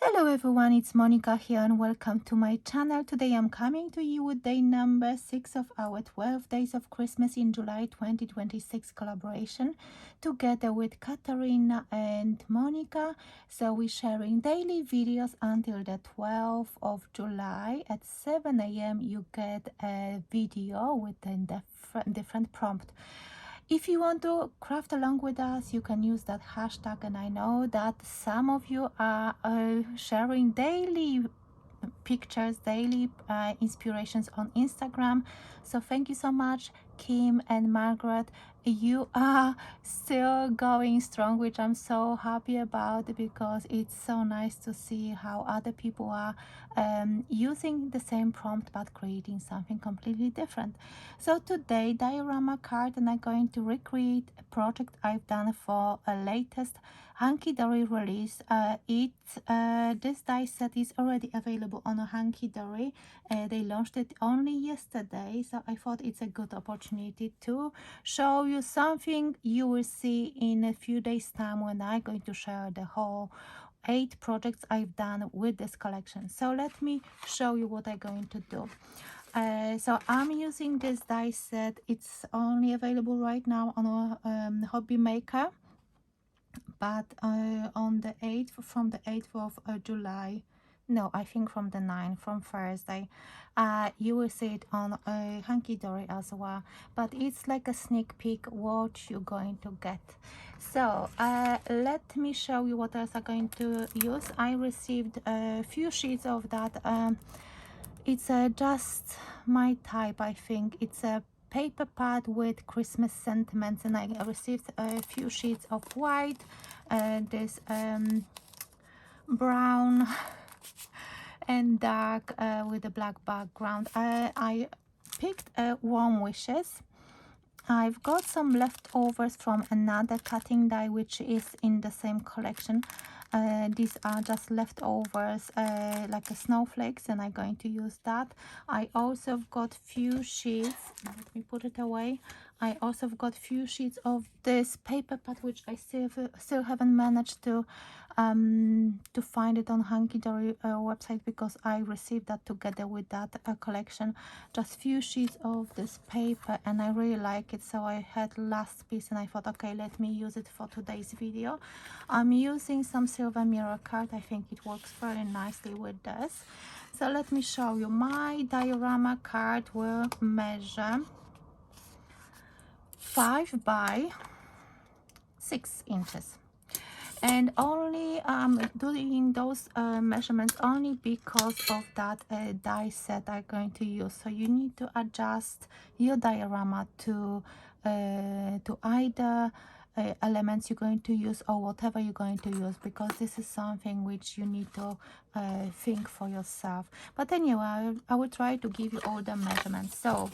Hello everyone, it's Monika here and welcome to my channel. Today I'm coming to you with day number 6 of our 12 days of Christmas in July 2026 collaboration together with Katarina and Monika. So we're sharing daily videos until the 12th of July at 7 a.m. You get a video with a different prompt. If you want to craft along with us, you can use that hashtag, and I know that some of you are sharing daily pictures, daily inspirations on Instagram. So thank you so much, Kim and Margaret. You are still going strong, which I'm so happy about, because it's so nice to see how other people are using the same prompt but creating something completely different. So today, Diorama Card, and I'm going to recreate a project I've done for a latest Hunky Dory release. This die set is already available on a Hunky Dory. They launched it only yesterday, so I thought it's a good opportunity to show you something you will see in a few days time when I'm going to share the whole 8 projects I've done with this collection. So let me show you what I'm going to do. So I'm using this die set. It's only available right now on a Hobby Maker, but on the 8th, from the 8th of July, no, I think from the 9th, from Thursday, you will see it on Hunky Dory as well, but it's like a sneak peek what you're going to get. So let me show you what else I'm going to use. I received a few sheets of that. It's just my type, I think. It's a paper pad with Christmas sentiments, and I received a few sheets of white, this brown and dark with a black background. I picked warm wishes. I've got some leftovers from another cutting die which is in the same collection. These are just leftovers, like a snowflakes, and I'm going to use that. I also got few sheets. Let me put it away. I also got few sheets of this paper pad which I still haven't managed to find it on Hunky Dory website, because I received that together with that collection. Just few sheets of this paper, and I really like it, so I had last piece and I thought, okay, let me use it for today's video. I'm using some silver mirror card. I think it works very nicely with this. So let me show you. My diorama card will measure 5 by 6 inches, and only doing those measurements only because of that die set I'm going to use. So you need to adjust your diorama to either elements you're going to use or whatever you're going to use, because this is something which you need to think for yourself. But anyway, I will try to give you all the measurements. So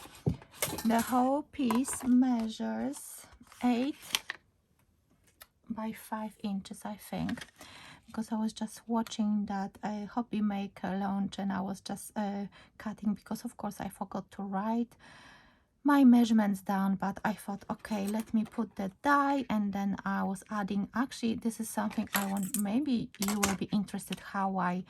the whole piece measures 8 by 5 inches, I think, because I was just watching that Hobby Maker launch, and I was just cutting, because of course I forgot to write my measurements down, but I thought, okay, let me put the die, and then I was adding. Actually, this is something I want, maybe you will be interested how I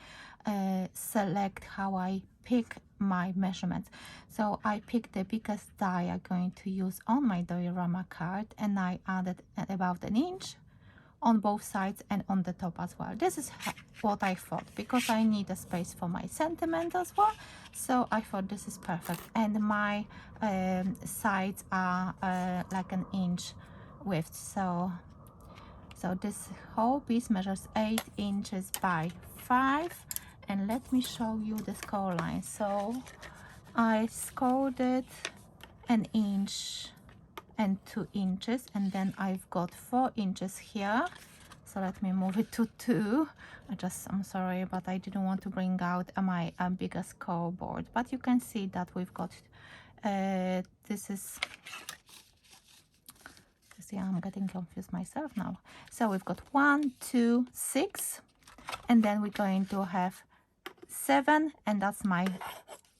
select, how I pick my measurements. So I picked the biggest die I'm going to use on my diorama card, and I added about an inch on both sides and on the top as well. This is what I thought, because I need a space for my sentiment as well, so I thought this is perfect. And my sides are like an inch width, so this whole piece measures 8 inches by 5. And let me show you the score line. So I scored it an inch and 2 inches, and then I've got 4 inches here. So let me move it to 2. I'm sorry, but I didn't want to bring out my bigger scoreboard, but you can see that we've got this is, see, I'm getting confused myself now. So we've got 1, 2, 6, and then we're going to have 7, and that's my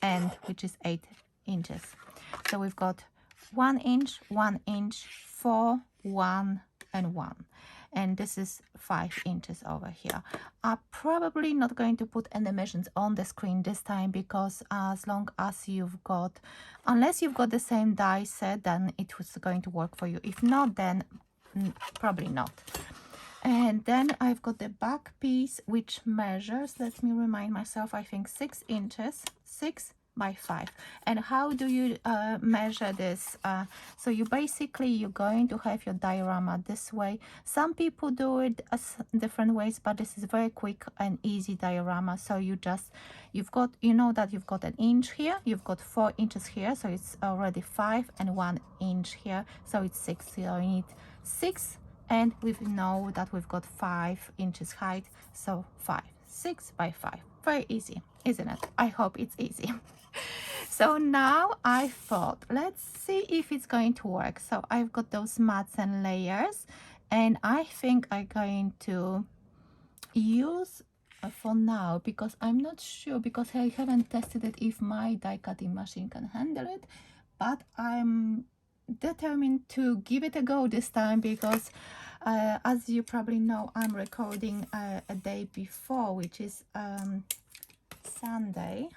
end, which is 8 inches. So we've got 1 inch, 1 inch, 4, 1 and 1. and this is 5 inches over here. I'm probably not going to put any measurements on the screen this time, because as long as you've got, unless you've got the same die set, then it was going to work for you. If not, then probably not. And then I've got the back piece, which measures, let me remind myself, I think 6 inches, 6 by 5. And how do you measure this? So you're going to have your diorama this way. Some people do it as different ways, but this is very quick and easy diorama. So you've got, you know that you've got an inch here, you've got 4 inches here, so it's already 5, and 1 inch here, so it's 6. So you need 6, and we know that we've got 5 inches height, so 6 by 5. Very easy, isn't it? I hope it's easy. So now I thought, let's see if it's going to work. So I've got those mats and layers, and I think I'm going to use for now, because I'm not sure, because I haven't tested it if my die cutting machine can handle it, but I'm determined to give it a go this time, because as you probably know, I'm recording a day before, which is Sunday,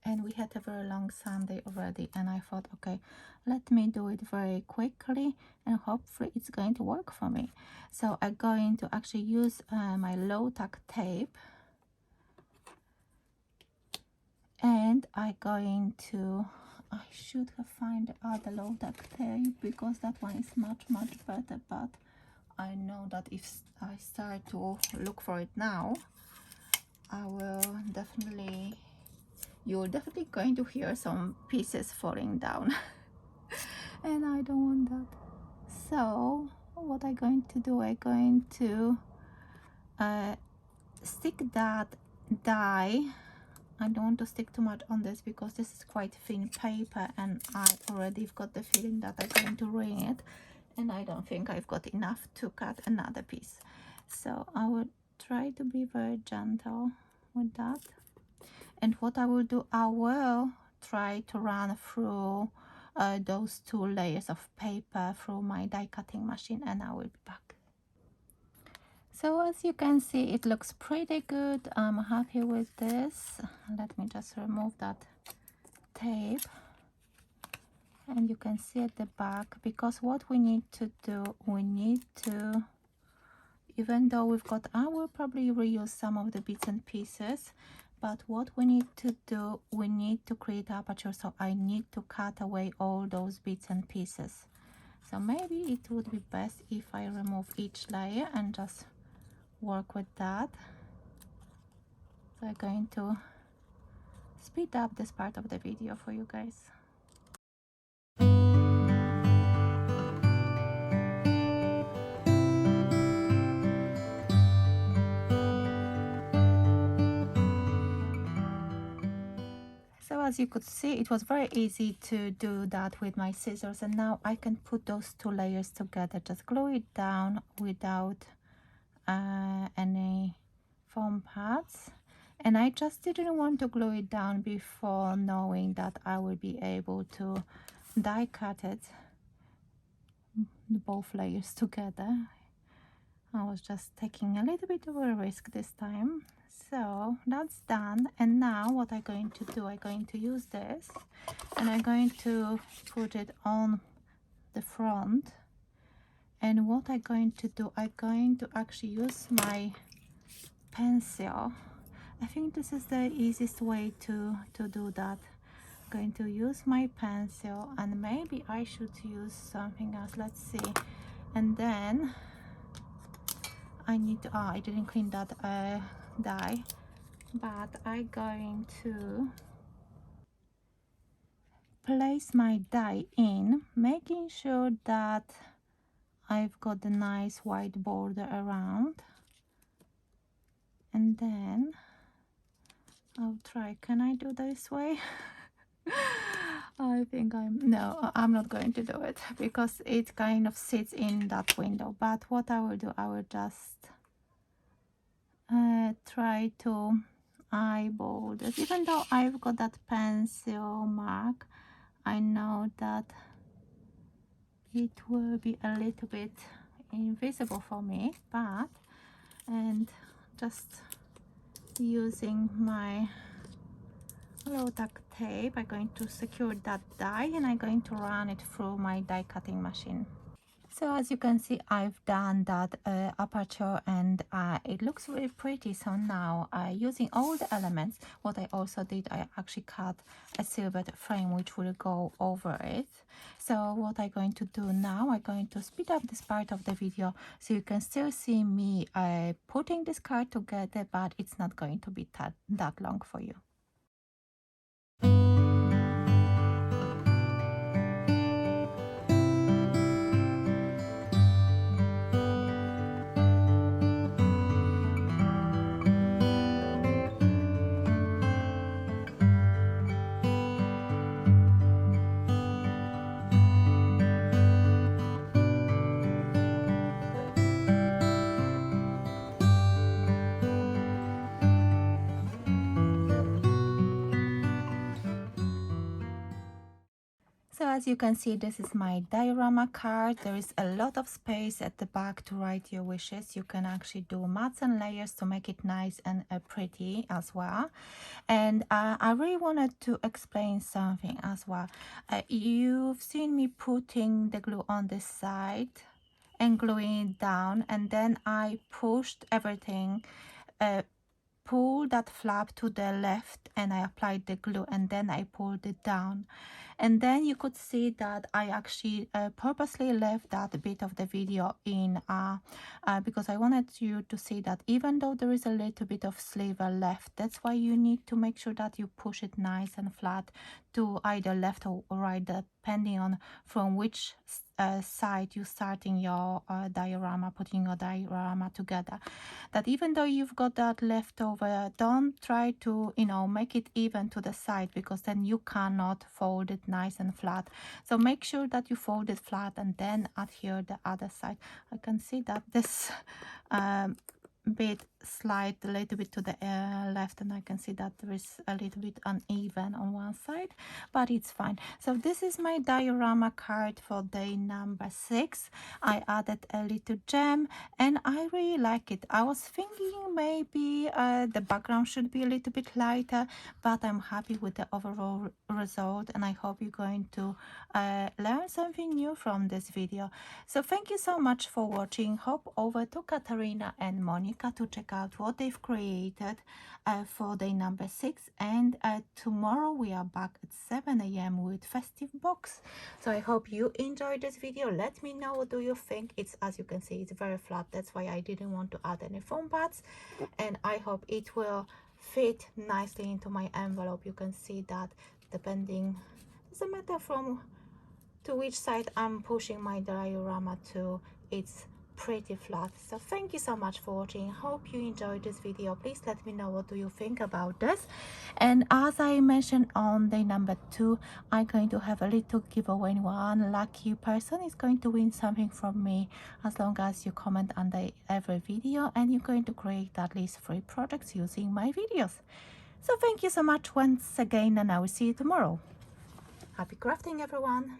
and we had a very long Sunday already, and I thought, okay, let me do it very quickly and hopefully it's going to work for me. So I'm going to actually use my low tack tape, and I'm going to, I should have found the other low tack tape, because that one is much better, but I know that if I start to look for it now, you're definitely going to hear some pieces falling down and I don't want that. So what I'm going to do, I'm going to stick that die. I don't want to stick too much on this, because this is quite thin paper, and I already got the feeling that I'm going to ruin it, and I don't think I've got enough to cut another piece. So I will try to be very gentle with that. And what I will do, I will try to run through those 2 layers of paper through my die cutting machine, and I will be back. So as you can see, it looks pretty good. I'm happy with this. Let me just remove that tape, and you can see at the back, because what we need to do, we need to, even though we've got, I will probably reuse some of the bits and pieces, but what we need to do, we need to create aperture, so I need to cut away all those bits and pieces. So maybe it would be best if I remove each layer and just work with that. So I'm going to speed up this part of the video for you guys. So as you could see, it was very easy to do that with my scissors, and now I can put those 2 layers together, just glue it down without any foam pads. And I just didn't want to glue it down before knowing that I will be able to die cut it, both layers together. I was just taking a little bit of a risk this time. So that's done, and now what I'm going to do, I'm going to use this, and I'm going to put it on the front. And what I'm going to do, I'm going to actually use my pencil. I think this is the easiest way to do that. I'm going to use my pencil, and maybe I should use something else, let's see. And then I need to, I didn't clean that die, but I'm going to place my die in, making sure that I've got the nice white border around, and then I'll try, can I do this way? I think no, I'm not going to do it, because it kind of sits in that window. But what I will do, I will just try to eyeball this. Even though I've got that pencil mark, I know that it will be a little bit invisible for me, but and just using my low duct tape, I'm going to secure that die and I'm going to run it through my die cutting machine. So as you can see, I've done that aperture and it looks really pretty. So now using all the elements, what I also did, I actually cut a silver frame which will go over it. So what I'm going to do now, I'm going to speed up this part of the video so you can still see me putting this card together, but it's not going to be that long for you. So as you can see, this is my diorama card. There is a lot of space at the back to write your wishes. You can actually do mats and layers to make it nice and pretty as well. And I really wanted to explain something as well. You've seen me putting the glue on this side and gluing it down, and then I pushed everything, pulled that flap to the left and I applied the glue, and then I pulled it down. And then you could see that I actually purposely left that bit of the video in because I wanted you to see that even though there is a little bit of sliver left, that's why you need to make sure that you push it nice and flat to either left or right, depending on from which side you're starting your diorama, putting your diorama together. That even though you've got that leftover, don't try to, you know, make it even to the side, because then you cannot fold it nice and flat. So make sure that you fold it flat and then adhere the other side. I can see that this bit slide a little bit to the left, and I can see that there is a little bit uneven on one side, but it's fine. So this is my diorama card for day number 6. I added a little gem and I really like it. I was thinking maybe the background should be a little bit lighter, but I'm happy with the overall result, and I hope you're going to learn something new from this video. So thank you so much for watching. Hop over to Katarina and Monika to check out what they've created for day number 6, and tomorrow we are back at 7 AM with festive box. So I hope you enjoyed this video. Let me know, what do you think? It's, as you can see, it's very flat, that's why I didn't want to add any foam pads, and I hope it will fit nicely into my envelope. You can see that depending, doesn't matter from to which side I'm pushing my diorama to, it's pretty flat. So thank you so much for watching. Hope you enjoyed this video. Please let me know, what do you think about this. And as I mentioned on day number 2, I'm going to have a little giveaway. One lucky person is going to win something from me, as long as you comment under every video, and you're going to create at least 3 projects using my videos. So thank you so much once again, and I will see you tomorrow. Happy crafting, everyone.